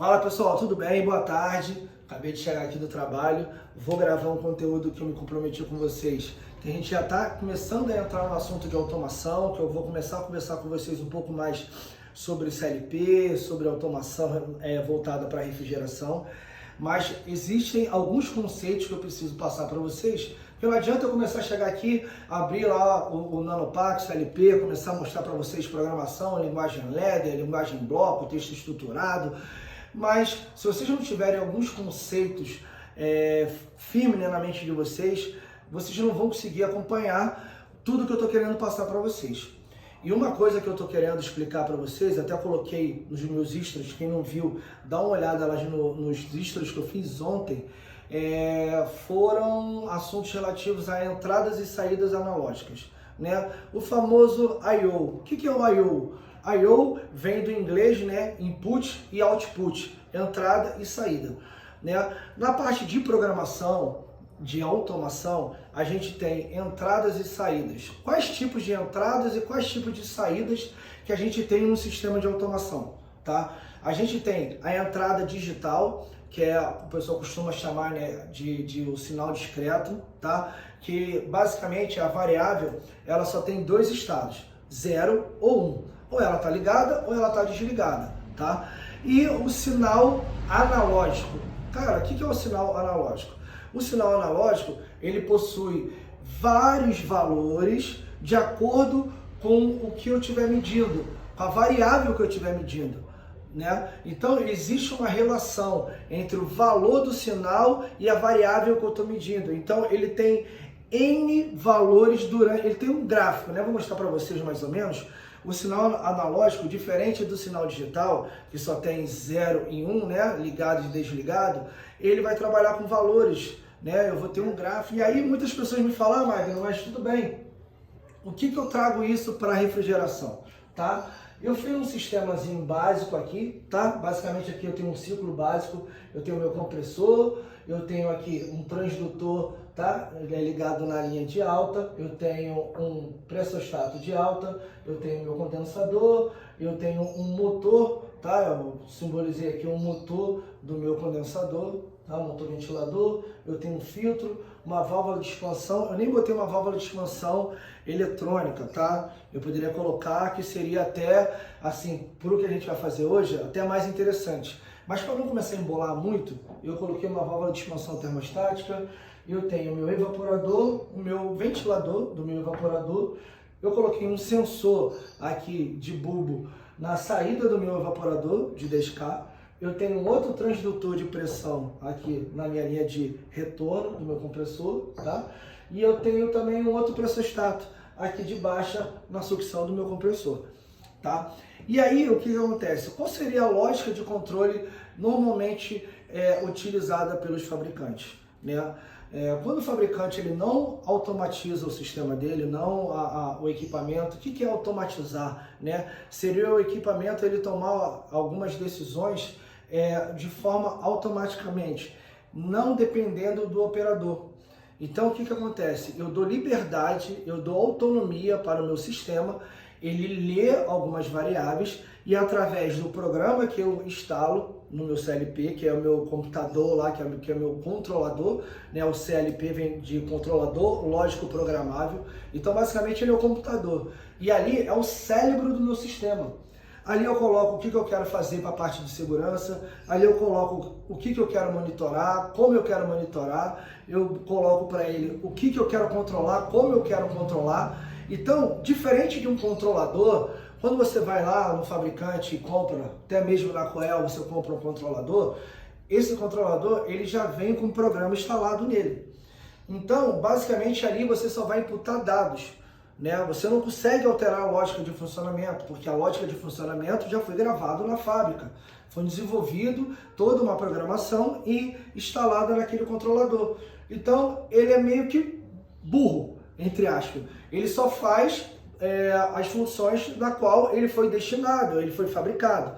Fala pessoal, tudo bem? Boa tarde. Acabei de chegar aqui do trabalho. Vou gravar um conteúdo que eu me comprometi com vocês. Que a gente já está começando a entrar no assunto de automação, que eu vou começar a conversar com vocês um pouco mais sobre CLP, sobre automação voltada para refrigeração. Mas existem alguns conceitos que eu preciso passar para vocês. Porque não adianta eu começar a chegar aqui, abrir lá o Nanopax, CLP, começar a mostrar para vocês programação, linguagem ladder, linguagem bloco, texto estruturado. Mas se vocês não tiverem alguns conceitos firmes na mente de vocês, vocês não vão conseguir acompanhar tudo que eu estou querendo passar para vocês. E uma coisa que eu estou querendo explicar para vocês, até coloquei nos meus extras, quem não viu, dá uma olhada lá nos extras que eu fiz ontem, foram assuntos relativos a entradas e saídas analógicas, né? O famoso I/O. O que é o I/O? I/O vem do inglês, né? Input e output, entrada e saída, né? Na parte de programação, de automação, a gente tem entradas e saídas. Quais tipos de entradas e quais tipos de saídas que a gente tem no sistema de automação, tá? A gente tem a entrada digital, que o pessoal costuma chamar, né, de o sinal discreto, tá? Que basicamente a variável, ela só tem dois estados, 0 ou 1. Ou ela está ligada ou ela está desligada, tá? E o sinal analógico. Cara, o que é o sinal analógico? O sinal analógico, ele possui vários valores de acordo com o que eu estiver medindo, com a variável que eu estiver medindo, né? Então, existe uma relação entre o valor do sinal e a variável que eu estou medindo. Então, ele tem N valores ele tem um gráfico, né? Vou mostrar para vocês mais ou menos. O sinal analógico, diferente do sinal digital, que só tem 0 e 1, né, ligado e desligado, ele vai trabalhar com valores, né? Eu vou ter um gráfico. E aí muitas pessoas me falam, Magno, mas tudo bem, o que eu trago isso para refrigeração, tá? Eu fiz um sistemazinho básico aqui, tá? Basicamente aqui eu tenho um ciclo básico, eu tenho meu compressor, eu tenho aqui um transdutor, tá? Ele é ligado na linha de alta, eu tenho um pressostato de alta, eu tenho meu condensador, eu tenho um motor, tá? Eu simbolizei aqui um motor do meu condensador, tá? Um motor ventilador, eu tenho um filtro, uma válvula de expansão, eu nem botei uma válvula de expansão eletrônica, tá? Eu poderia colocar, que seria até, assim, pro que a gente vai fazer hoje, até mais interessante. Mas para não começar a embolar muito, eu coloquei uma válvula de expansão termostática, eu tenho o meu evaporador, o meu ventilador do meu evaporador, eu coloquei um sensor aqui de bulbo na saída do meu evaporador de 10K, eu tenho um outro transdutor de pressão aqui na minha linha de retorno do meu compressor, tá? E eu tenho também um outro pressostato aqui de baixa na sucção do meu compressor, tá? E aí o que acontece? Qual seria a lógica de controle normalmente utilizada pelos fabricantes, né? Quando o fabricante ele não automatiza o sistema dele, não o equipamento, o que é automatizar, né? Seria o equipamento ele tomar algumas decisões de forma automaticamente, não dependendo do operador. Então o que acontece? Eu dou liberdade, eu dou autonomia para o meu sistema, ele lê algumas variáveis e através do programa que eu instalo no meu CLP, que é o meu computador lá, que é o meu controlador, né? O CLP vem de controlador lógico programável, então basicamente ele é o computador e ali é o cérebro do meu sistema. Ali eu coloco o que eu quero fazer para a parte de segurança, ali eu coloco o que eu quero monitorar, como eu quero monitorar, eu coloco para ele o que eu quero controlar, como eu quero controlar. Então, diferente de um controlador, quando você vai lá no fabricante e compra, até mesmo na Coel você compra um controlador, esse controlador ele já vem com um programa instalado nele. Então, basicamente ali você só vai imputar dados, né? Você não consegue alterar a lógica de funcionamento, porque a lógica de funcionamento já foi gravada na fábrica. Foi desenvolvido toda uma programação e instalada naquele controlador. Então, ele é meio que burro, entre aspas. Ele só faz as funções da qual ele foi destinado, ele foi fabricado.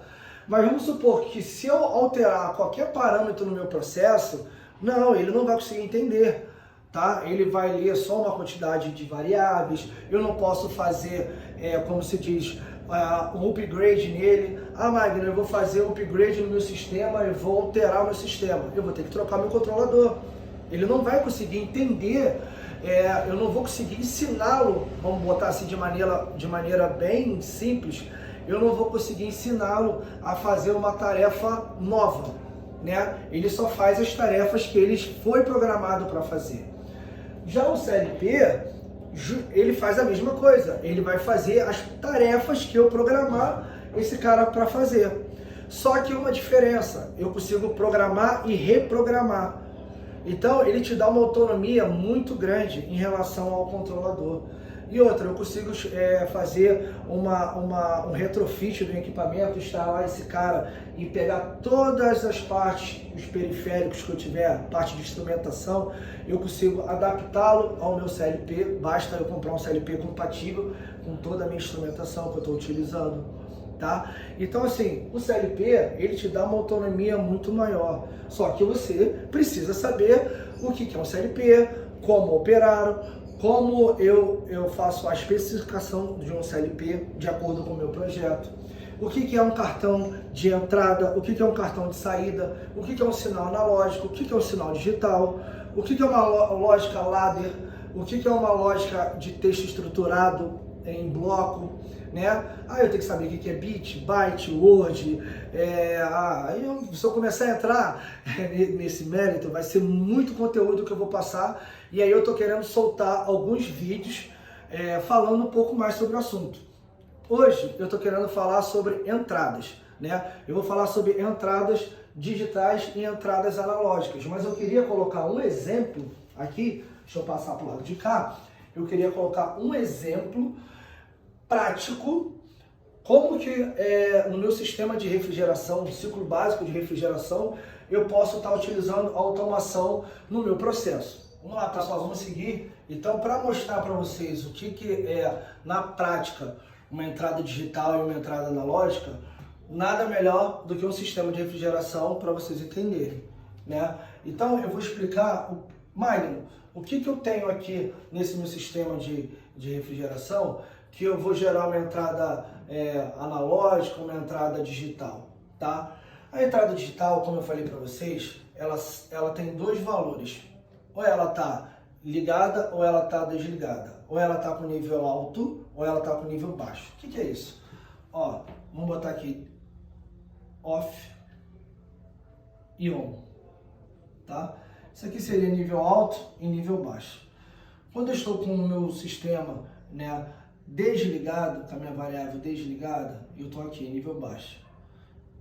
Mas vamos supor que se eu alterar qualquer parâmetro no meu processo, não, ele não vai conseguir entender. Tá? Ele vai ler só uma quantidade de variáveis, eu não posso fazer, como se diz, um upgrade nele. Ah, Magno, eu vou fazer um upgrade no meu sistema, eu vou alterar o meu sistema. Eu vou ter que trocar meu controlador. Ele não vai conseguir entender, eu não vou conseguir ensiná-lo, vamos botar assim de maneira bem simples, eu não vou conseguir ensiná-lo a fazer uma tarefa nova, né? Ele só faz as tarefas que ele foi programado para fazer. Já o CLP, ele faz a mesma coisa, ele vai fazer as tarefas que eu programar esse cara para fazer. Só que uma diferença, eu consigo programar e reprogramar. Então ele te dá uma autonomia muito grande em relação ao controlador. E outra, eu consigo fazer um retrofit do equipamento, instalar esse cara e pegar todas as partes, os periféricos que eu tiver, parte de instrumentação, eu consigo adaptá-lo ao meu CLP, basta eu comprar um CLP compatível com toda a minha instrumentação que eu estou utilizando. Tá? Então assim, o CLP, ele te dá uma autonomia muito maior, só que você precisa saber o que é um CLP, como operar, como eu faço a especificação de um CLP de acordo com o meu projeto, o que é um cartão de entrada, o que é um cartão de saída, o que é um sinal analógico, o que é um sinal digital, o que é uma lógica ladder, o que é uma lógica de texto estruturado em bloco, né? Eu tenho que saber o que é bit, byte, word. Se eu começar a entrar nesse mérito, vai ser muito conteúdo que eu vou passar. E aí eu tô querendo soltar alguns vídeos falando um pouco mais sobre o assunto. Hoje eu tô querendo falar sobre entradas, né? Eu vou falar sobre entradas digitais e entradas analógicas. Mas eu queria colocar um exemplo aqui. Deixa eu passar para o lado de cá. Eu queria colocar um exemplo prático, como que no meu sistema de refrigeração, no ciclo básico de refrigeração, eu posso estar utilizando a automação no meu processo. Vamos lá, pessoal, vamos seguir. Então, para mostrar para vocês o que é, na prática, uma entrada digital e uma entrada analógica, nada melhor do que um sistema de refrigeração para vocês entenderem, né? Então, eu vou explicar, Magno, o que eu tenho aqui nesse meu sistema de refrigeração, que eu vou gerar uma entrada analógica, uma entrada digital, tá? A entrada digital, como eu falei para vocês, ela tem dois valores. Ou ela está ligada ou ela está desligada. Ou ela está com nível alto ou ela está com nível baixo. O que é isso? Ó, vamos botar aqui off e on, tá? Isso aqui seria nível alto e nível baixo. Quando eu estou com o meu sistema, né, desligado, com a minha variável desligada, eu estou aqui em nível baixo.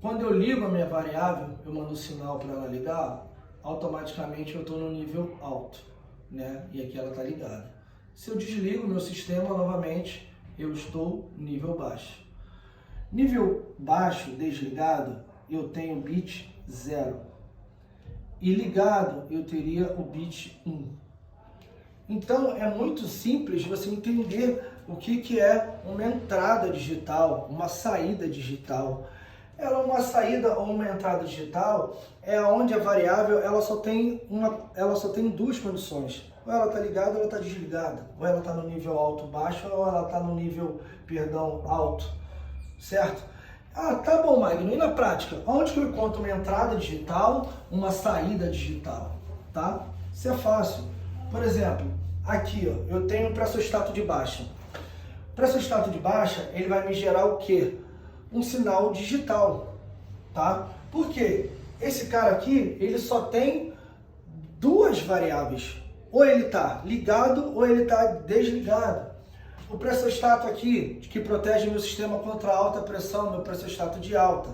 Quando eu ligo a minha variável, eu mando um sinal para ela ligar, automaticamente eu estou no nível alto, né? E aqui ela está ligada. Se eu desligo o meu sistema novamente, eu estou no nível baixo. Nível baixo, desligado, eu tenho bit 0. E ligado, eu teria o bit 1. Então, é muito simples você entender o que é uma entrada digital, uma saída digital. Uma saída ou uma entrada digital é onde a variável ela só tem duas condições. Ou ela está ligada ou ela está desligada. Ou ela está no nível alto, baixo, ou ela está no nível, alto. Certo? Tá bom, Magno. E na prática? Onde que eu encontro uma entrada digital, uma saída digital? Tá? Isso é fácil. Por exemplo, aqui ó, eu tenho um pressostato de baixa. O pressostato de baixa, ele vai me gerar o quê? Um sinal digital, tá? Por quê? Esse cara aqui, ele só tem duas variáveis. Ou ele está ligado ou ele está desligado. O pressostato aqui, que protege meu sistema contra alta pressão, meu pressostato de alta,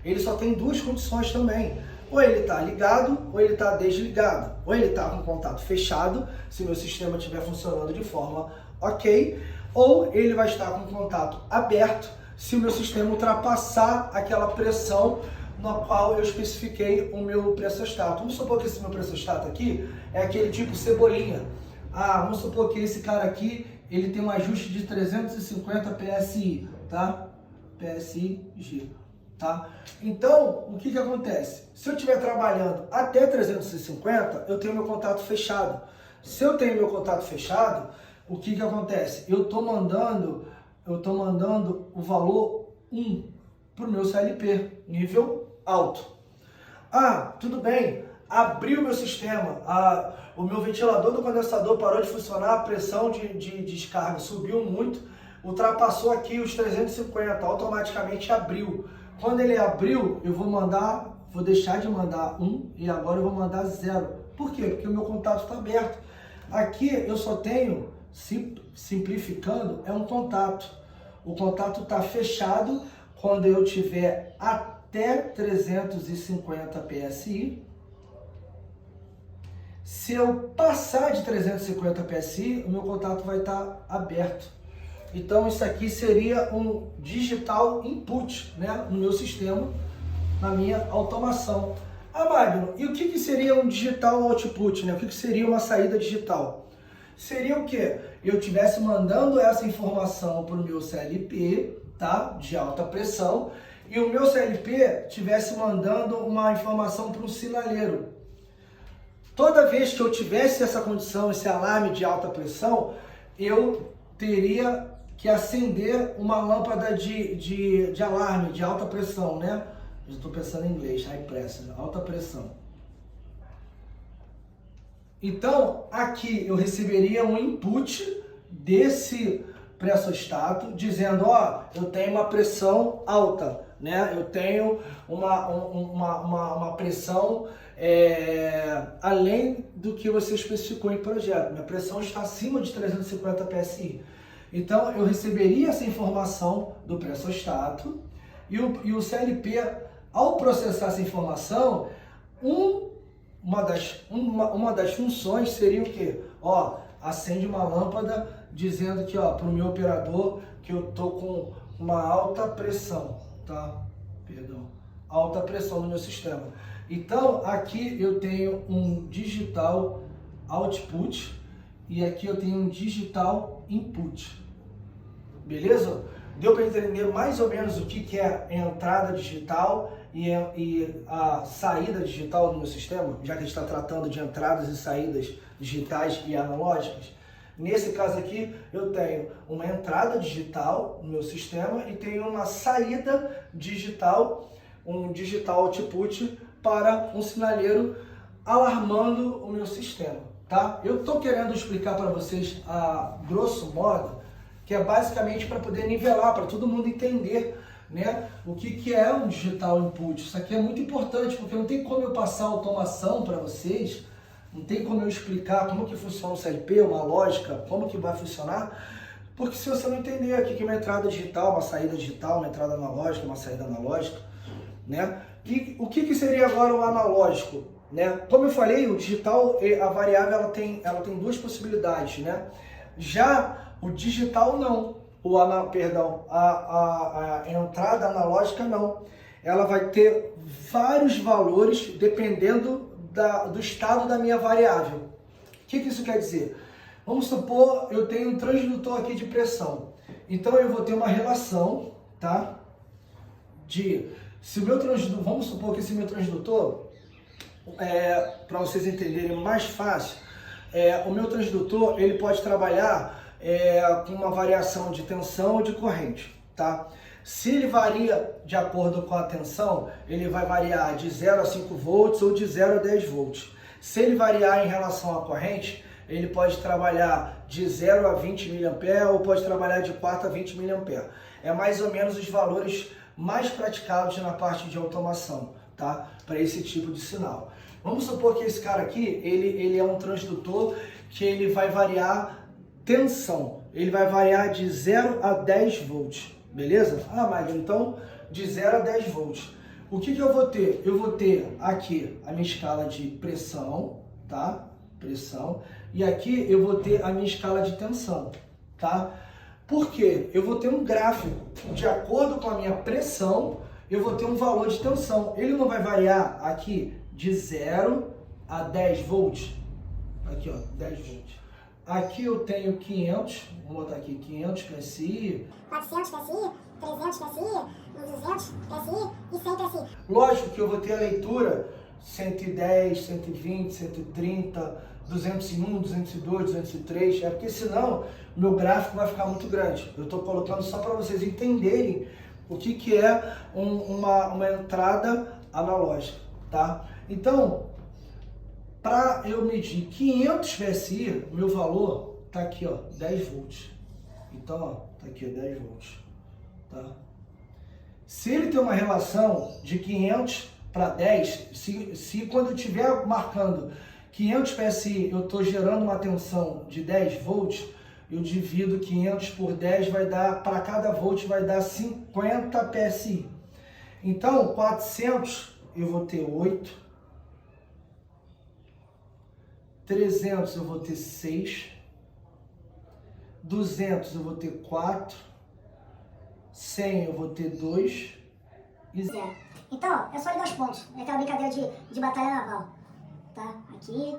ele só tem duas condições também. Ou ele está ligado ou ele está desligado. Ou ele está com contato fechado, se meu sistema estiver funcionando de forma ok, ou ele vai estar com contato aberto, se o meu sistema ultrapassar aquela pressão na qual eu especifiquei o meu pressostato. Vamos supor que esse meu pressostato aqui é aquele tipo cebolinha. Vamos supor que esse cara aqui, ele tem um ajuste de 350 PSI, tá? PSI-G, tá? Então, o que acontece? Se eu estiver trabalhando até 350, eu tenho meu contato fechado. Se eu tenho meu contato fechado, o que acontece? Eu estou mandando o valor 1 para o meu CLP, nível alto. Ah, tudo bem, abriu o meu sistema, o meu ventilador do condensador parou de funcionar, a pressão de descarga subiu muito, ultrapassou aqui os 350, automaticamente abriu. Quando ele abriu, eu vou deixar de mandar 1 e agora eu vou mandar 0. Por quê? Porque o meu contato está aberto. Aqui eu só tenho, simplificando, é um contato. O contato está fechado quando eu tiver até 350 PSI. Se eu passar de 350 PSI, o meu contato vai estar aberto. Então isso aqui seria um digital input, né, no meu sistema, na minha automação. Ah, Magno, e o que seria um digital output, né? O que seria uma saída digital? Seria o quê? Eu estivesse mandando essa informação para o meu CLP, tá, de alta pressão, e o meu CLP estivesse mandando uma informação para um sinaleiro. Toda vez que eu tivesse essa condição, esse alarme de alta pressão, eu teria que acender uma lâmpada de alarme de alta pressão, né? Eu estou pensando em inglês, high pressure, alta pressão. Então, aqui eu receberia um input desse pressostato dizendo, ó, eu tenho uma pressão alta, né? Eu tenho uma pressão além do que você especificou em projeto. Minha pressão está acima de 350 PSI. Então, eu receberia essa informação do pressostato e o CLP, ao processar essa informação, uma das funções seria o quê? Ó, acende uma lâmpada dizendo que, ó, para o meu operador que eu tô com uma alta pressão, tá? Perdão, alta pressão no meu sistema. Então, aqui eu tenho um digital output e aqui eu tenho um digital input. Beleza? Deu para entender mais ou menos o que é a entrada digital e a saída digital do meu sistema, já que a gente está tratando de entradas e saídas digitais e analógicas? Nesse caso aqui, eu tenho uma entrada digital no meu sistema e tenho uma saída digital, um digital output para um sinaleiro alarmando o meu sistema, tá? Eu estou querendo explicar para vocês a grosso modo, que é basicamente para poder nivelar, para todo mundo entender, né, o que é um digital input. Isso aqui é muito importante, porque não tem como eu passar automação para vocês, não tem como eu explicar como que funciona o CLP, uma lógica, como que vai funcionar, porque se você não entender o que é uma entrada digital, uma saída digital, uma entrada analógica, uma saída analógica, né? E o que seria agora o analógico, né? Como eu falei, o digital, a variável, ela tem duas possibilidades, né? Já o digital não, a entrada analógica não. Ela vai ter vários valores dependendo do estado da minha variável. O que isso quer dizer? Vamos supor, eu tenho um transdutor aqui de pressão. Então eu vou ter uma relação, tá? Se o meu transdutor, vamos supor que esse meu transdutor, para vocês entenderem mais fácil, o meu transdutor ele pode trabalhar com uma variação de tensão ou de corrente, tá? Se ele varia de acordo com a tensão, ele vai variar de 0 a 5 volts ou de 0 a 10 volts. Se ele variar em relação à corrente, ele pode trabalhar de 0 a 20 mA ou pode trabalhar de 4 a 20 mA. É mais ou menos os valores mais praticados na parte de automação, tá? Para esse tipo de sinal. Vamos supor que esse cara aqui, ele é um transdutor que ele vai variar tensão. Ele vai variar de 0 a 10 volts, beleza? Ah, Magno, então de 0 a 10 volts. O que eu vou ter? Eu vou ter aqui a minha escala de pressão, tá? Pressão. E aqui eu vou ter a minha escala de tensão, tá? Por quê? Eu vou ter um gráfico. De acordo com a minha pressão, eu vou ter um valor de tensão. Ele não vai variar aqui de 0 a 10 volts. Aqui, ó, 10 volts. Aqui eu tenho 500, vou botar aqui 500 PSI, 400 PSI, 300 PSI, 200 PSI e 100 PSI. Lógico que eu vou ter a leitura 110, 120, 130, 201, 202, 203, porque senão meu gráfico vai ficar muito grande. Eu estou colocando só para vocês entenderem o que é uma entrada analógica, tá? Então, para eu medir 500 PSI, meu valor tá aqui, ó, 10 volts. Então, ó, tá aqui, 10 volts, tá? Se ele tem uma relação de 500 para 10, se quando eu estiver marcando 500 PSI, eu estou gerando uma tensão de 10 volts, eu divido 500 por 10, vai dar, para cada volt vai dar 50 PSI. Então, 400 eu vou ter 8, 300 eu vou ter 6, 200 eu vou ter 4, 100 eu vou ter 2 e 0. Então, é só ligar os pontos, é aquela brincadeira de batalha naval, tá? Aqui,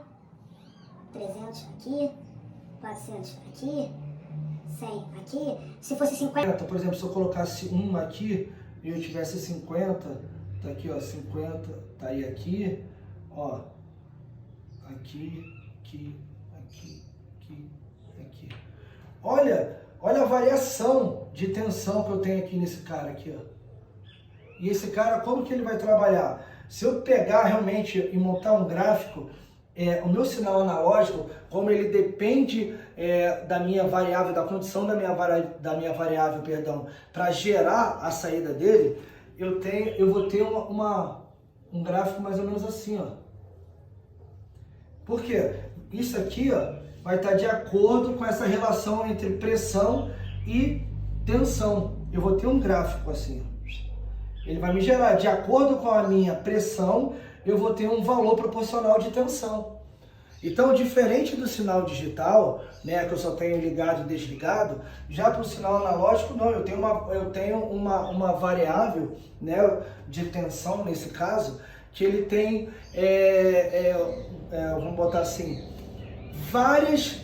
300 aqui, 400 aqui, 100 aqui, se fosse 50... Por exemplo, se eu colocasse 1 aqui e eu tivesse 50, tá aqui, ó, 50, tá aí aqui, ó, aqui, aqui, aqui, aqui, aqui. Olha a variação de tensão que eu tenho aqui nesse cara aqui, ó. E esse cara, como que ele vai trabalhar? Se eu pegar realmente e montar um gráfico, o meu sinal analógico, como ele depende da minha variável, da condição da minha variável, perdão, para gerar a saída dele, eu vou ter um gráfico mais ou menos assim, ó. Por quê? Isso aqui, ó, vai estar de acordo com essa relação entre pressão e tensão. Eu vou ter um gráfico assim, ó. Ele vai me gerar, de acordo com a minha pressão, eu vou ter um valor proporcional de tensão. Então, diferente do sinal digital, né, que eu só tenho ligado e desligado, já para o sinal analógico, não, eu tenho uma variável, né, de tensão, nesse caso, que ele tem, vamos botar assim, vários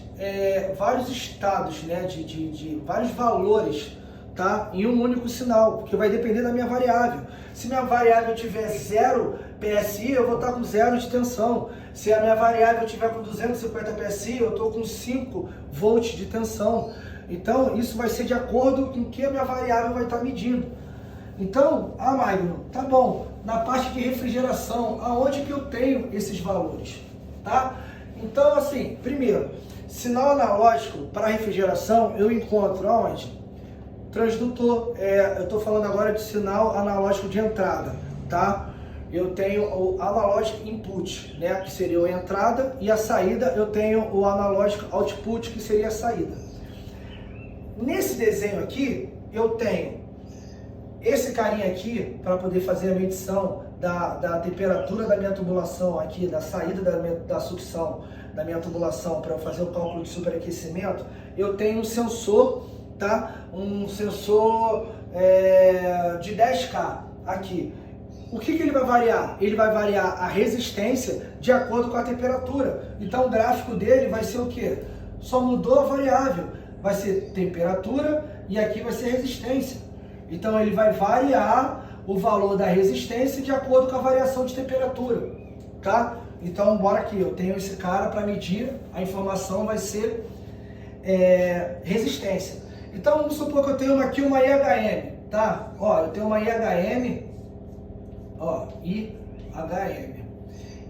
estados, né, de vários valores, tá? Em um único sinal, porque vai depender da minha variável. Se minha variável tiver 0 PSI, eu vou estar com 0 de tensão. Se a minha variável tiver com 250 PSI, eu estou com 5 volts de tensão. Então, isso vai ser de acordo com o que a minha variável vai estar medindo. Então, Magno, tá bom, na parte de refrigeração, aonde que eu tenho esses valores, tá? Então, assim, primeiro, sinal analógico para refrigeração, eu encontro aonde? Transdutor, eu estou falando agora de sinal analógico de entrada, tá? Eu tenho o analógico input, né, que seria a entrada, e a saída eu tenho o analógico output, que seria a saída. Nesse desenho aqui, eu tenho esse carinha aqui, para poder fazer a medição da temperatura da minha tubulação aqui, da saída da sucção da minha tubulação, para eu fazer o cálculo de superaquecimento, eu tenho um sensor, tá? Um sensor de 10K aqui. O que ele vai variar? Ele vai variar a resistência de acordo com a temperatura. Então o gráfico dele vai ser o quê? Só mudou a variável. Vai ser temperatura e aqui vai ser resistência. Então ele vai variar o valor da resistência de acordo com a variação de temperatura, tá? Então bora aqui, eu tenho esse cara para medir, a informação vai ser resistência. Então vamos supor que eu tenho aqui uma IHM, tá? Ó, eu tenho uma IHM, ó, IHM.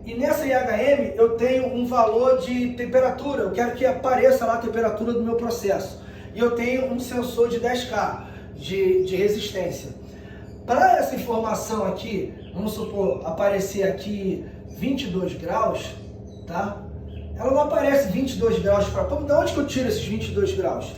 E nessa IHM eu tenho um valor de temperatura, eu quero que apareça lá a temperatura do meu processo. E eu tenho um sensor de 10K de resistência. Para essa informação aqui, vamos supor, aparecer aqui 22 graus, tá? Ela não aparece 22 graus para... De onde que eu tiro esses 22 graus?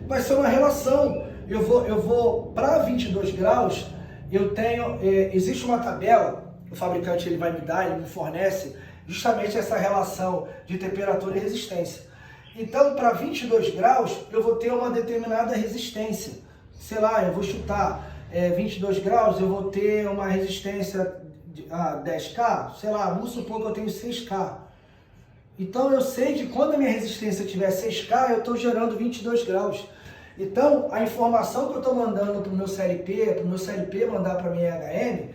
Vai ser uma relação. Eu vou para 22 graus, eu tenho... existe uma tabela, o fabricante ele vai me dar, ele me fornece justamente essa relação de temperatura e resistência. Então, para 22 graus, eu vou ter uma determinada resistência. Sei lá, eu vou chutar 22 graus, eu vou ter uma resistência de 10K, sei lá, vamos supor que eu tenho 6K. Então eu sei que quando a minha resistência tiver 6K, eu estou gerando 22 graus. Então a informação que eu estou mandando para o meu CLP mandar para a minha HM,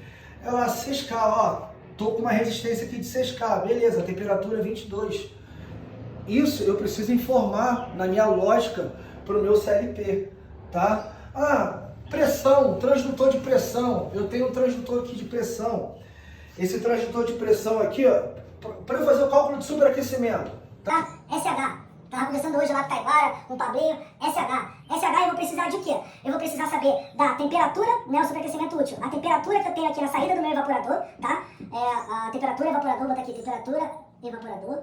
ela 6K, ó, tô com uma resistência aqui de 6K, beleza, a temperatura é 22. Isso eu preciso informar na minha lógica para o meu CLP, tá? Ah, pressão, transdutor de pressão, eu tenho um transdutor aqui de pressão. Esse transdutor de pressão aqui, ó, para eu fazer o cálculo de superaquecimento. Tá? SH. Tava conversando hoje lá com o Taiguara, com o Pablinho, SH. SH eu vou precisar de quê? Eu vou precisar saber da temperatura, né, o superaquecimento útil. A temperatura que eu tenho aqui na saída do meu evaporador, tá? A temperatura evaporador, vou botar aqui, temperatura evaporador,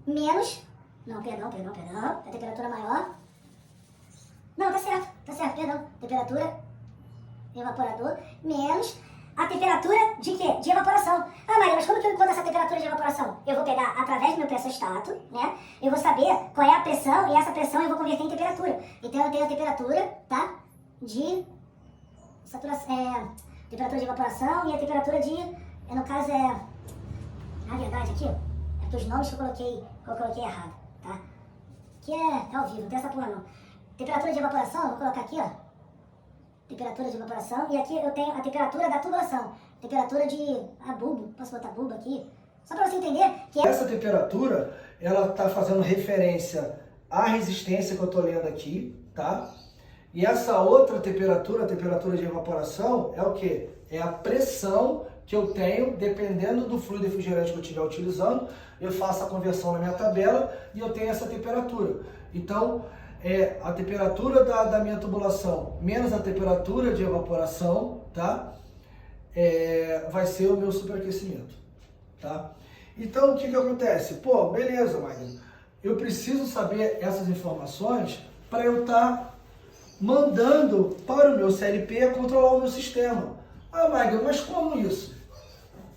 menos, não, perdão, a temperatura maior. Não, tá certo, perdão. Temperatura evaporador menos a temperatura de quê? De evaporação. Ah, Maria, mas como que eu encontro essa temperatura de evaporação? Eu vou pegar através do meu pressostato, né? Eu vou saber qual é a pressão e essa pressão eu vou converter em temperatura. Então eu tenho a temperatura, tá? De saturação, temperatura de evaporação e a temperatura de, no caso na verdade aqui, é porque os nomes que eu coloquei errado, tá? Que é ao vivo, não tem essa porra não. Temperatura de evaporação, eu vou colocar aqui, ó. Temperatura de evaporação, e aqui eu tenho a temperatura da tubulação, temperatura de bulbo, posso botar bulbo aqui? Só para você entender que essa temperatura, ela está fazendo referência à resistência que eu estou lendo aqui, tá? E essa outra temperatura, a temperatura de evaporação, é o quê? É a pressão que eu tenho, dependendo do fluido refrigerante que eu estiver utilizando, eu faço a conversão na minha tabela e eu tenho essa temperatura. Então, a temperatura da minha tubulação menos a temperatura de evaporação, tá? Vai ser o meu superaquecimento, tá? Então, o que acontece? Pô, beleza, Magno, eu preciso saber essas informações para eu estar mandando para o meu CLP controlar o meu sistema. Ah, Magno, mas como isso?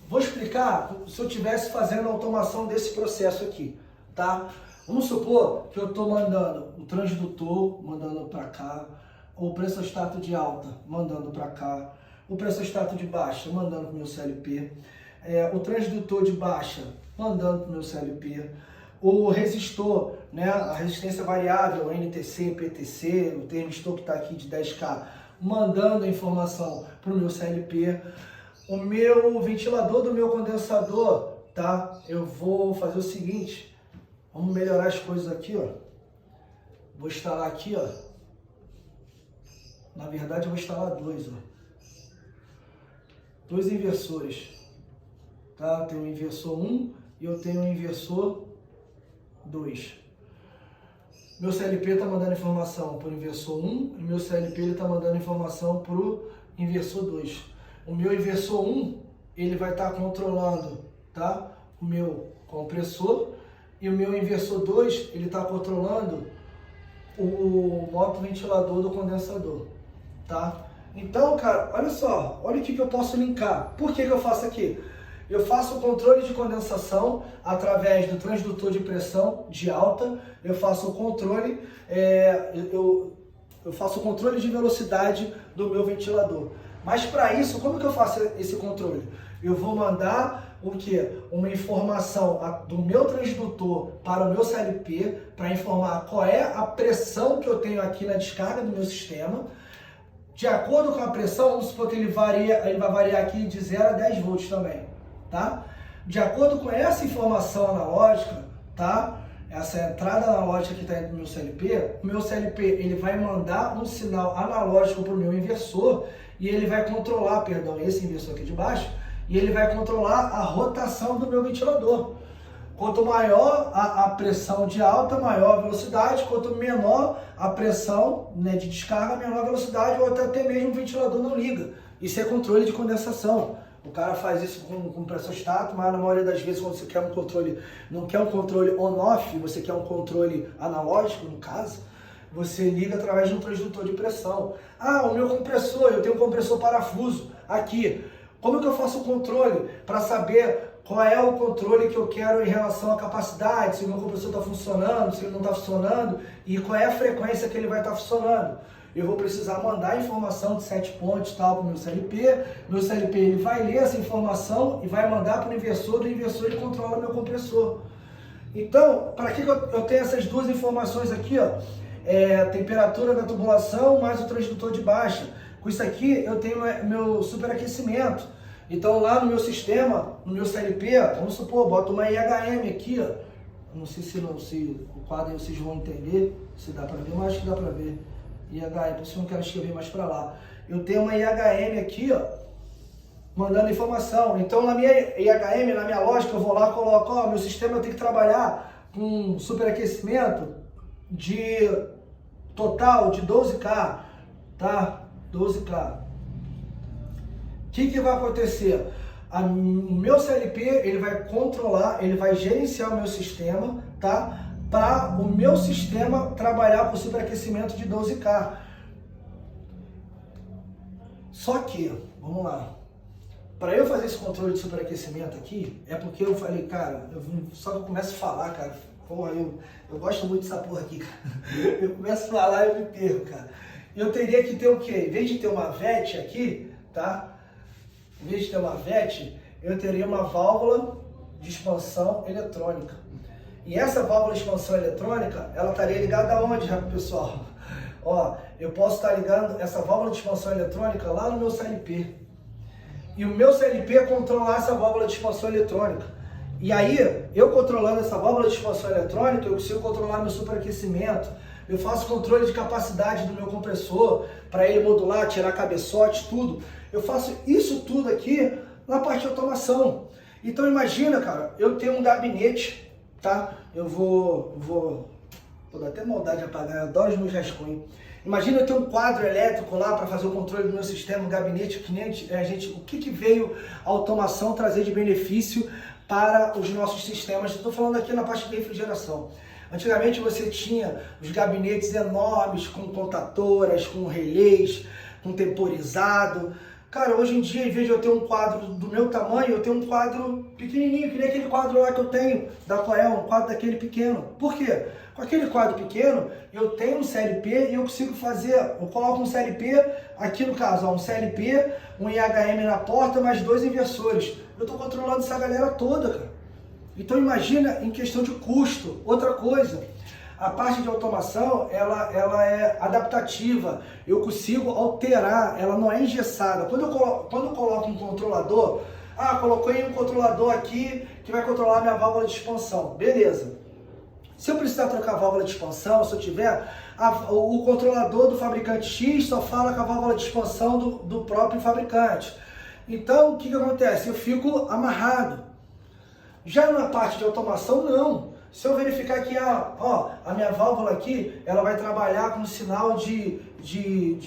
Vou explicar se eu estivesse fazendo a automação desse processo aqui, tá? Vamos supor que eu estou mandando o transdutor, mandando para cá, o pressostato de alta, mandando para cá, o pressostato de baixa, mandando para o meu CLP, o transdutor de baixa, mandando para o meu CLP, o resistor, né, a resistência variável, NTC, PTC, o termistor que está aqui de 10K, mandando a informação para o meu CLP, o meu ventilador do meu condensador, tá? Eu vou fazer o seguinte. Vamos melhorar as coisas aqui, ó. Vou instalar aqui, ó. Na verdade, eu vou instalar dois, ó. Dois inversores, tá? Tem o inversor 1 e eu tenho o inversor 2. Meu CLP está mandando informação para o inversor 1 e meu CLP está mandando informação para o inversor 2. O meu inversor 1, ele vai estar controlando, tá? O meu compressor. E o meu inversor 2, ele está controlando o motoventilador do condensador, tá? Então, cara, olha só, olha o que eu posso linkar. Por que eu faço aqui? Eu faço o controle de condensação através do transdutor de pressão de alta, eu faço o controle, eu faço o controle de velocidade do meu ventilador. Mas para isso, como que eu faço esse controle? Eu vou mandar o que? Uma informação do meu transdutor para o meu CLP para informar qual é a pressão que eu tenho aqui na descarga do meu sistema. De acordo com a pressão, vamos supor que ele vai variar aqui de 0 a 10 volts também, tá? De acordo com essa informação analógica, tá? Essa entrada analógica que está no meu CLP, o meu CLP ele vai mandar um sinal analógico para o meu inversor e ele vai controlar, perdão, esse inversor aqui de baixo, e ele vai controlar a rotação do meu ventilador. Quanto maior a pressão de alta, maior a velocidade. Quanto menor a pressão, né, de descarga, menor a velocidade, ou até mesmo o ventilador não liga. Isso é controle de condensação. O cara faz isso com pressostato, mas na maioria das vezes quando você quer um controle, não quer um controle on-off, você quer um controle analógico, no caso, você liga através de um transdutor de pressão. Ah, o meu compressor, eu tenho um compressor parafuso aqui. Como que eu faço o controle para saber qual é o controle que eu quero em relação à capacidade, se o meu compressor está funcionando, se ele não está funcionando e qual é a frequência que ele vai estar funcionando? Eu vou precisar mandar informação de 7 pontos tal para o meu CLP ele vai ler essa informação e vai mandar para o inversor ele controla o meu compressor. Então, para que eu tenho essas duas informações aqui, ó? A temperatura da tubulação mais o transdutor de baixa. Com isso aqui eu tenho meu superaquecimento. Então lá no meu sistema, no meu CLP, vamos supor, boto uma IHM aqui, ó. Não sei se o quadro aí vocês vão entender, se dá para ver, mas acho que dá para ver. IHM, por isso eu não quero escrever mais para lá. Eu tenho uma IHM aqui, ó, mandando informação. Então na minha IHM, na minha lógica, eu vou lá e coloco, ó, meu sistema tem que trabalhar com superaquecimento de total de 12K, tá? 12K. O que vai acontecer? O meu CLP, ele vai controlar, ele vai gerenciar o meu sistema, tá? Para o meu sistema trabalhar com superaquecimento de 12K. Só que, vamos lá, para eu fazer esse controle de superaquecimento aqui, é porque eu falei, cara, só que eu começo a falar, cara, porra, eu gosto muito dessa porra aqui, cara. Eu começo a falar e eu me perco, cara. Eu teria que ter o quê? Em vez de ter uma VET aqui, tá? Em vez de ter uma VET, eu teria uma válvula de expansão eletrônica. E essa válvula de expansão eletrônica, ela estaria ligada aonde, pessoal? Ó, eu posso estar ligando essa válvula de expansão eletrônica lá no meu CLP. E o meu CLP controlar essa válvula de expansão eletrônica. E aí, eu controlando essa válvula de expansão eletrônica, eu consigo controlar meu superaquecimento. Eu faço controle de capacidade do meu compressor, para ele modular, tirar cabeçote, tudo. Eu faço isso tudo aqui na parte de automação. Então imagina, cara, eu tenho um gabinete, tá? Eu vou dar até maldade de apagar, eu adoro os meus rascunhos. Imagina eu ter um quadro elétrico lá para fazer o controle do meu sistema, um gabinete, o que veio a automação trazer de benefício para os nossos sistemas? Estou falando aqui na parte de refrigeração. Antigamente você tinha os gabinetes enormes, com contatoras, com relés, com temporizado. Cara, hoje em dia, em vez de eu ter um quadro do meu tamanho, eu tenho um quadro pequenininho, que nem aquele quadro lá que eu tenho da Coel, um quadro daquele pequeno. Por quê? Com aquele quadro pequeno, eu tenho um CLP e eu consigo fazer, eu coloco um CLP, aqui no caso, ó, um CLP, um IHM na porta, mais 2 inversores. Eu estou controlando essa galera toda, cara. Então imagina em questão de custo. Outra coisa, a parte de automação, ela é adaptativa. Eu consigo alterar, ela não é engessada. Quando eu coloco um controlador, coloquei um controlador aqui que vai controlar a minha válvula de expansão. Beleza. Se eu precisar trocar a válvula de expansão, se eu tiver, o controlador do fabricante X só fala com a válvula de expansão do próprio fabricante. Então, o que acontece? Eu fico amarrado. Já na parte de automação, não. Se eu verificar que a minha válvula aqui, ela vai trabalhar com sinal de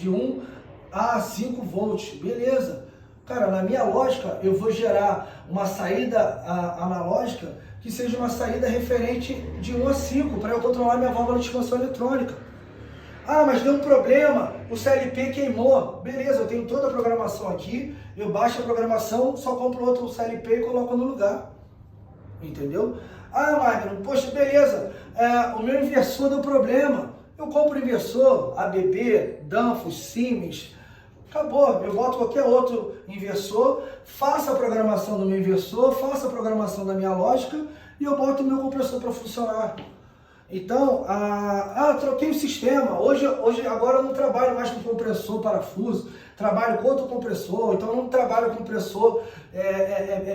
1 a 5 volts, beleza. Cara, na minha lógica, eu vou gerar uma saída analógica que seja uma saída referente de 1 a 5, para eu controlar minha válvula de expansão eletrônica. Mas deu um problema, o CLP queimou. Beleza, eu tenho toda a programação aqui, eu baixo a programação, só compro outro CLP e coloco no lugar. Entendeu? Magno, poxa, beleza, o meu inversor deu problema. Eu compro inversor, ABB, Danfoss, Siemens, acabou. Eu boto qualquer outro inversor, faço a programação do meu inversor, faço a programação da minha lógica e eu boto o meu compressor para funcionar. Então, troquei o sistema. Agora eu não trabalho mais com compressor parafuso, trabalho com outro compressor. Então, eu não trabalho com compressor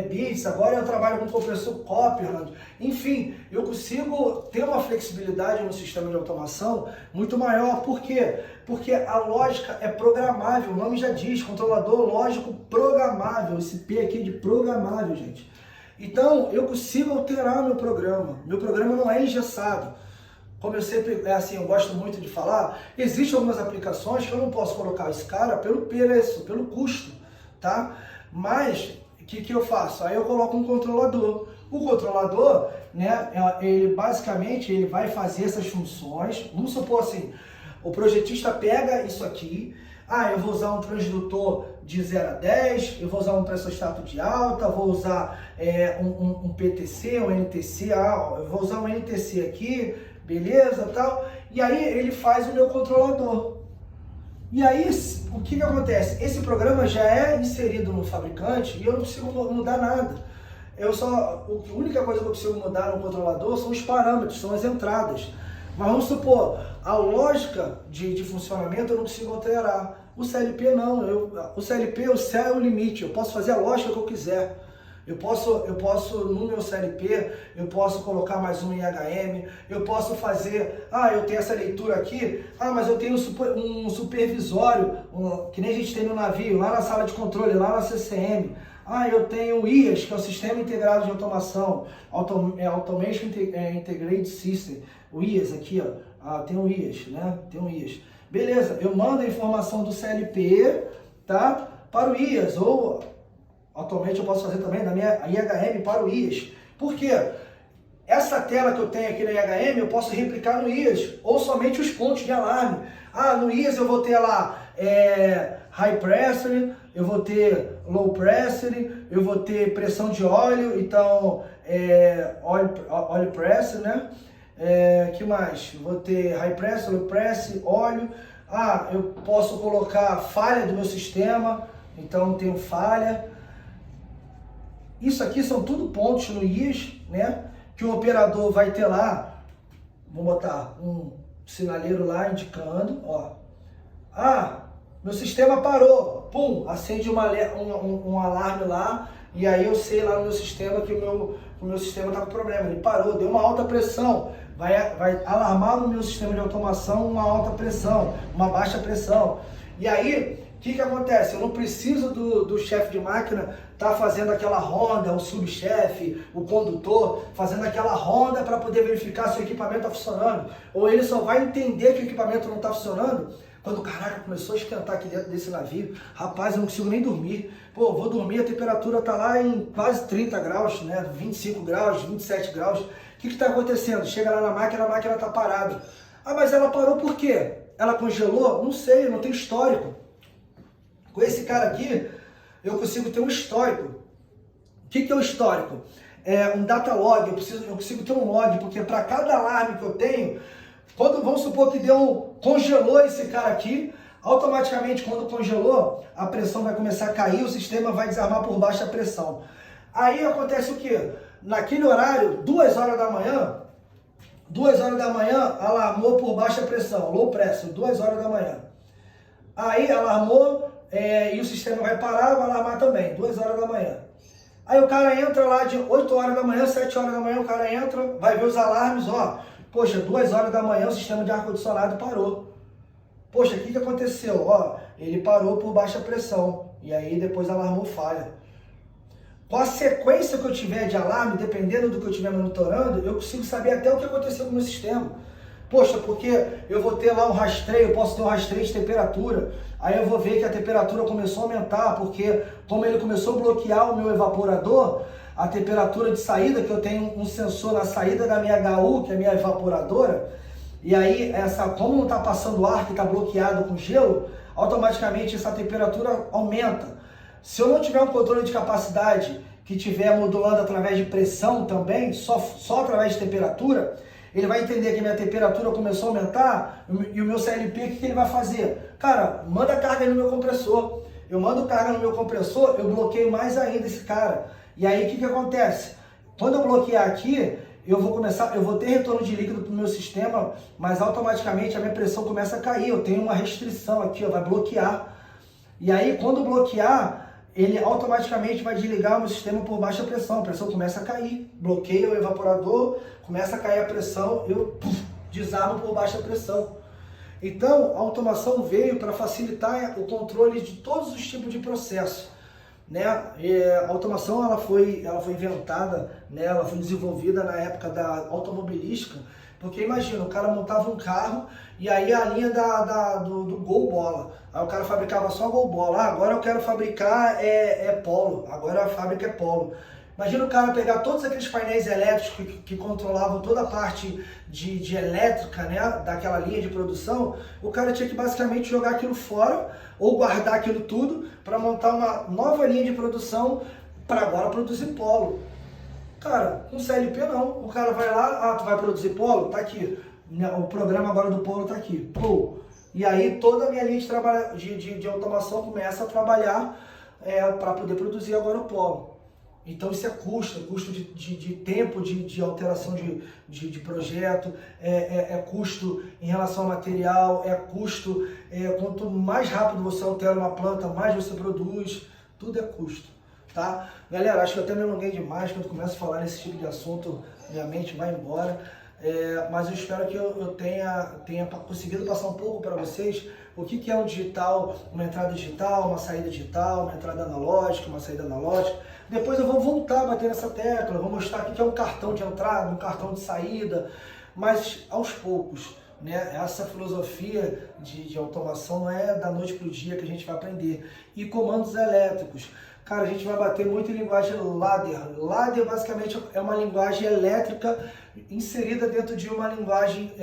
Beats, agora eu trabalho com compressor Copperland. Enfim, eu consigo ter uma flexibilidade no sistema de automação muito maior. Por quê? Porque a lógica é programável, o nome já diz, controlador lógico programável. Esse P aqui é de programável, gente. Então, eu consigo alterar meu programa. Meu programa não é engessado. Como eu sempre, eu gosto muito de falar, existem algumas aplicações que eu não posso colocar esse cara pelo preço, pelo custo, tá? Mas, o que eu faço? Aí eu coloco um controlador. O controlador, né, ele basicamente ele vai fazer essas funções. Vamos supor assim, o projetista pega isso aqui, eu vou usar um transdutor de 0 a 10, eu vou usar um pressostato de alta, vou usar um PTC, um NTC, eu vou usar um NTC aqui, beleza, tal. E aí ele faz o meu controlador. E aí, o que acontece? Esse programa já é inserido no fabricante e eu não consigo mudar nada. A única coisa que eu consigo mudar no controlador são os parâmetros, são as entradas. Mas vamos supor, a lógica de funcionamento eu não consigo alterar. O CLP não, o CLP, o céu é o limite, eu posso fazer a lógica que eu quiser. Eu posso, no meu CLP, eu posso colocar mais um IHM, eu posso fazer, eu tenho essa leitura aqui, mas eu tenho um supervisório, que nem a gente tem no navio, lá na sala de controle, lá na CCM. Eu tenho o IAS, que é o Sistema Integrado de Automação, Automation Integrated System, o IAS aqui, tem o IAS, né? Tem o IAS. Beleza, eu mando a informação do CLP, tá? Para o IAS, ou atualmente eu posso fazer também da minha IHM para o IAS. Por quê? Essa tela que eu tenho aqui na IHM, eu posso replicar no IAS, ou somente os pontos de alarme. No IAS eu vou ter lá high pressure, eu vou ter low pressure, eu vou ter pressão de óleo, então oil pressure, né? Que mais? Vou ter high pressure, low pressure, óleo. Eu posso colocar falha do meu sistema, então tenho falha. Isso aqui são tudo pontos no IAS, né? Que o operador vai ter lá, vou botar um sinaleiro lá indicando, meu sistema parou, pum, acende um alarme lá, e aí eu sei lá no meu sistema que o meu sistema está com problema, ele parou, deu uma alta pressão, vai alarmar no meu sistema de automação uma alta pressão, uma baixa pressão. E aí, o que acontece? Eu não preciso do chefe de máquina estar fazendo aquela ronda, o subchefe, o condutor, fazendo aquela ronda para poder verificar se o equipamento está funcionando. Ou ele só vai entender que o equipamento não está funcionando quando, caraca, começou a esquentar aqui dentro desse navio. Rapaz, eu não consigo nem dormir. Vou dormir, a temperatura está lá em quase 30 graus, né? 25 graus, 27 graus. O que está acontecendo? Chega lá na máquina, a máquina está parada. Mas ela parou por quê? Ela congelou? Não sei, não tem histórico. Com esse cara aqui, eu consigo ter um histórico. O que é o histórico? É um data log, eu consigo ter um log, porque para cada alarme que eu tenho, vamos supor que congelou esse cara aqui, automaticamente quando congelou, a pressão vai começar a cair, o sistema vai desarmar por baixa pressão. Aí acontece o quê? Naquele horário, 2 horas da manhã, alarmou por baixa pressão, low pressure, 2 horas da manhã. Aí alarmou, e o sistema vai parar, vai alarmar também, 2 horas da manhã. Aí o cara entra lá de 8 horas da manhã, 7 horas da manhã, o cara entra, vai ver os alarmes, poxa, 2 horas da manhã o sistema de ar-condicionado parou. Poxa, o que aconteceu? Ele parou por baixa pressão, e aí depois alarmou falha. Com a sequência que eu tiver de alarme, dependendo do que eu estiver monitorando, eu consigo saber até o que aconteceu com o meu sistema. Poxa, porque eu vou ter lá um rastreio, eu posso ter um rastreio de temperatura, aí eu vou ver que a temperatura começou a aumentar, porque como ele começou a bloquear o meu evaporador, a temperatura de saída, que eu tenho um sensor na saída da minha HU, que é a minha evaporadora, e aí, como não está passando ar, que está bloqueado com gelo, automaticamente essa temperatura aumenta. Se eu não tiver um controle de capacidade que estiver modulando através de pressão também, só através de temperatura, ele vai entender que minha temperatura começou a aumentar e o meu CLP, o que ele vai fazer? Cara, manda carga no meu compressor. Eu mando carga no meu compressor, eu bloqueio mais ainda esse cara. E aí, o que acontece? Quando eu bloquear aqui, eu vou ter retorno de líquido para o meu sistema, mas automaticamente a minha pressão começa a cair. Eu tenho uma restrição aqui, vai bloquear. E aí, quando bloquear, ele automaticamente vai desligar o meu sistema por baixa pressão. A pressão começa a cair. Bloqueia o evaporador, começa a cair a pressão, eu desarmo por baixa pressão. Então, a automação veio para facilitar o controle de todos os tipos de processo, né? A automação ela foi inventada, né? Ela foi desenvolvida na época da automobilística, porque imagina, o cara montava um carro e aí a linha do Gol Bola, aí o cara fabricava só Gol Bola, agora eu quero fabricar Polo, agora a fábrica é Polo. Imagina o cara pegar todos aqueles painéis elétricos que controlavam toda a parte de elétrica, né, daquela linha de produção, o cara tinha que basicamente jogar aquilo fora ou guardar aquilo tudo para montar uma nova linha de produção para agora produzir polo. Cara, com CLP não, o cara vai lá, tu vai produzir polo? Tá aqui, o programa agora do polo tá aqui. Pô. E aí toda a minha linha de automação começa a trabalhar para poder produzir agora o polo. Então isso é custo de tempo de alteração de projeto, é custo em relação ao material, é custo, quanto mais rápido você altera uma planta, mais você produz, tudo é custo, tá? Galera, acho que eu até me alonguei demais, quando começo a falar nesse tipo de assunto, minha mente vai embora. Mas eu espero que eu tenha conseguido passar um pouco para vocês o que é um digital, uma entrada digital, uma saída digital, uma entrada analógica, uma saída analógica. Depois eu vou voltar a bater nessa tecla, vou mostrar o que é um cartão de entrada, um cartão de saída, mas aos poucos, né? Essa filosofia de automação não é da noite para o dia que a gente vai aprender. E comandos elétricos. Cara, a gente vai bater muito em linguagem ladder. Ladder basicamente é uma linguagem elétrica inserida dentro de uma linguagem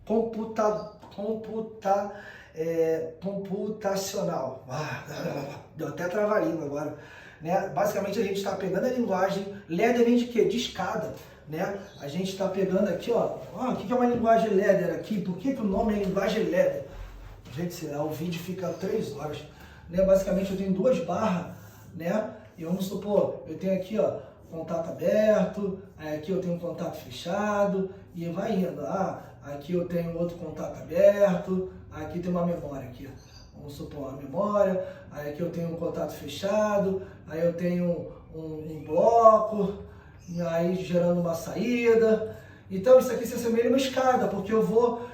computacional. Deu até trava-língua agora. Né? Basicamente a gente está pegando a linguagem, ladder vem de quê? De escada. Né? A gente está pegando aqui, ó, o que é uma linguagem ladder aqui? Por que o nome é linguagem ladder? Gente, o vídeo fica 3 horas. Né? Basicamente eu tenho 2 barras, né? E vamos supor, eu tenho aqui, ó, contato aberto, aí aqui eu tenho um contato fechado, e vai indo. Aqui eu tenho outro contato aberto, aqui tem uma memória aqui. Vamos supor, a memória, aí aqui eu tenho um contato fechado, aí eu tenho um bloco, aí gerando uma saída. Então isso aqui se assemelha a uma escada, porque eu vou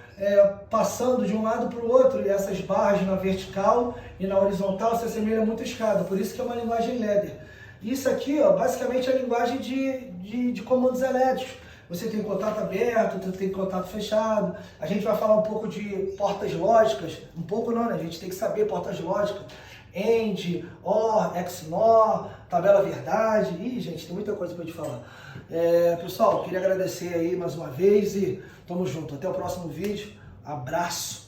passando de um lado para o outro, e essas barras na vertical e na horizontal se assemelham muito a escada, por isso que é uma linguagem ladder. Isso aqui, ó, basicamente é a linguagem de comandos elétricos. Você tem contato aberto, você tem contato fechado. A gente vai falar um pouco de portas lógicas, um pouco não, né? A gente tem que saber portas lógicas, AND, OR, XNOR, tabela verdade. Ih, gente, tem muita coisa para te falar. Pessoal, queria agradecer aí mais uma vez e tamo junto. Até o próximo vídeo. Abraço!